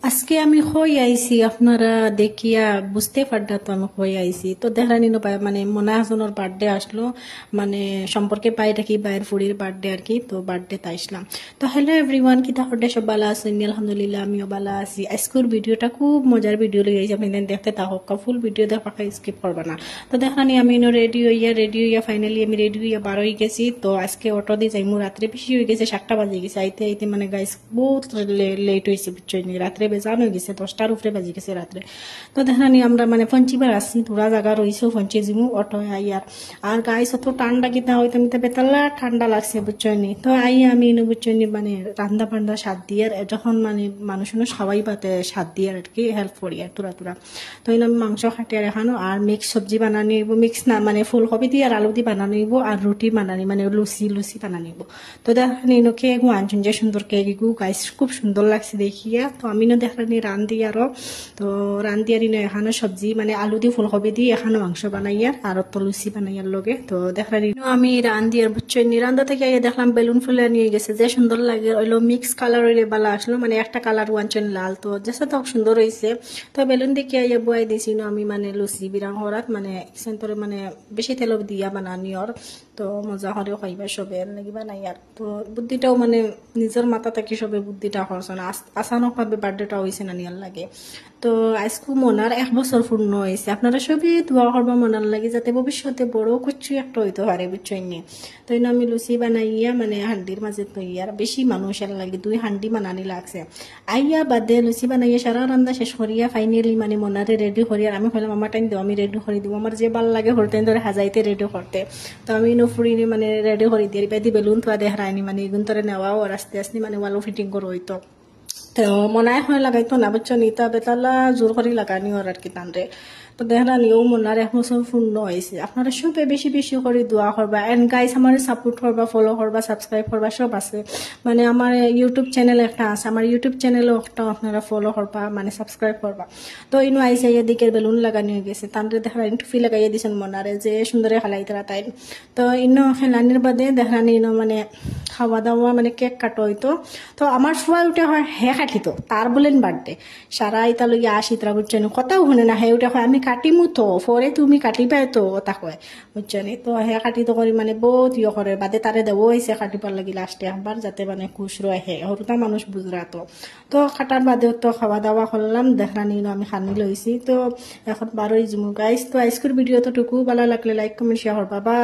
আজকে আমি হই আইছি আপনারা দেখিয়া বুঝতে পারডা তো আমি হই আইছি তো দেখানি মানে মনে হাসানোর বার্থডে আসলো মানে সম্পর্কে পাই রাখি বাইরের ফুড়ির বার্থডে আর কি তো বার্থডে তাই আসলাম তো হ্যালো এভরিওয়ান কি তাহলে সব ভালো আছেন আলহামদুলিল্লাহ আমিও ভালো আছি আজকের ভিডিওটা খুব মজার ভিডিও লই আইছি আপনি দেখতে থাকুক ফুল ভিডিও দেখা স্কিপ করবা না তো দেখানি আমি রেডি হইয়া ফাইনালি আমি রেডি হইয়া বার হয়ে গেছি তো আজকে অটো দিয়ে যাইমু রাত্রে বেশি হয়ে গেছে 7টা বাজে গেছে আইতে আইতে মানে গাইস বহুত লেট হয়েছে বুঝছো রাত্রে বেজান হয়ে গেছে 10টার উপরে বাজি গেছে রাত্রে তো দেখানি আমরা মানে পঞ্চিবার আসছি পুরা জায়গা রয়েছে পঞ্চি জিমু অটো আইয়ার আর গাইস অত ঠান্ডা কিনা হইতে মিতে বেতাল্লা ঠান্ডা লাগছে বুঝছো তো আই আমি বুঝছো মানে রান্না বান্না স্বাদ দিয়ে যখন মানে মানুষ সবাই পাতে স্বাদ দিয়ে আর কি হেল্প করি আর তুরা তো আমি মাংস খাটিয়ে রাখানো আর মিক্স সবজি বানানো নিব মিক্স না মানে ফুলকপি দিয়ে আর আলু দিয়ে বানানো নিব আর রুটি বানানি মানে লুচি বানানো নিব তো দেখানি কেক আনছুন যে সুন্দর কেক এগু গাইস খুব সুন্দর লাগছে দেখিয়া তো আমি দেখানি রান্ধি আরো তো রান্ধি আর এখানো সবজি মানে আলু দিয়ে ফুলকপি দিয়ে এখানো মাংস বানাইয়ার আর তো লুচি বানাইয়ার লগে তো দেখানি আমি রান্ধি আর বুঝছো রান্ধা থেকে দেখলাম বেলুন ফুলে নিয়ে গেছে যে সুন্দর লাগে ওইলো মিক্স কালার হইলে বালা আসলো মানে একটা কালার ওয়ানচন লাল তো যেসা তো সুন্দর হয়েছে তো বেলুন দেখে আইয়া বুয়াই দিছি আমি মানে লুচি বিরাং হরাত মানে সেন্টরে মানে বেশি তেল দিয়া বানানি আর তো মজা করে খাইবা সবে লাগি বানাই আর তো বুদ্ধিটাও মানে নিজের মাথা থেকে সবে বুদ্ধিটা খরচ না আসানক ভাবে বার্থডেটা হয়েছে না নিয়ার লাগে তো আজকে মনার 1 বছর পূর্ণ হয়েছে আপনারা সবই দোয়া করবা মনার লাগে যাতে ভবিষ্যতে বড় কিছু একটা হইতে পারে বুঝছেন তো আমি লুচি বানাইয়া মানে হান্ডির মাঝে তৈয়ার বেশি মানুষের লাগে 2 হান্ডি বানানি লাগছে আইয়া বাদে লুচি বানাইয়া সারা রান্না শেষ করিয়া ফাইনালি মানে মনারে রেডি করিয়া আমি বললাম আমার টাইম দেবো আমি রেডি করে দিব আমার যে ভাল লাগে হরতেন ধরে হাজাইতে রেডি করতে তো আমি নফুরিনি মানে রেডি করে দিয়ে বাইদি বেলুন তো দেখায়নি মানে এগুন তোরে নেওয়াও আর আস্তে আস্তে মানে ওয়ালো ফিটিং করো হইতো তো মনে হয় লাগাইতো না বুঝছো নিতা বেতালা জোর করে লাগানি ওর আর কি টানরে তো দেখা নিও মনার 1 বছর পূর্ণ হয়েছে আপনারা সবে বেশি বেশি করে দোয়া করবা এন্ড গাইস আমার সাপোর্ট করবা ফলো করবা সাবস্ক্রাইব করবা সব আছে মানে আমার ইউটিউব চ্যানেল একটা আছে আমার ইউটিউব চ্যানেলও একটা আপনারা ফলো করবা মানে সাবস্ক্রাইব করবা তো ইনো আইসা এদিকে বেলুন লাগানি হয়ে গেছে তানরে দেখা টুফি লাগাইয়া দিছেন মনারে যে সুন্দরে খেলাইতরা তাই তো ইনো খেলানির বাদে দেখানি ইনো মানে খাওয়া দাওয়া মানে কেক কাটো হইতো তো আমার ফুয়া উঠে হয় হে কাটিত তার বলেন বার্থডে সারা ইতা লইয়া আসিতরা বুঝছেন কথাও শুনে না হে উঠে হয় আমি কাটিমু তো পরে তুমি কাটিবাই তো তা কয় বুঝছেন তো হে কাটিত করি মানে বহুত করে বাদে তারে দেবো হয়েছে কাটিবার লাগি লাস্টে একবার যাতে মানে খুশ রয়ে হে হরুতা মানুষ বুঝরা তো কাটার বাদে তো খাওয়া দাওয়া করলাম দেখানি আমি খানি লইছি তো এখন 12 জুমু গাইস তো আজকের ভিডিও তো টুকু ভালো লাগলে লাইক কমেন্ট শেয়ার করবা।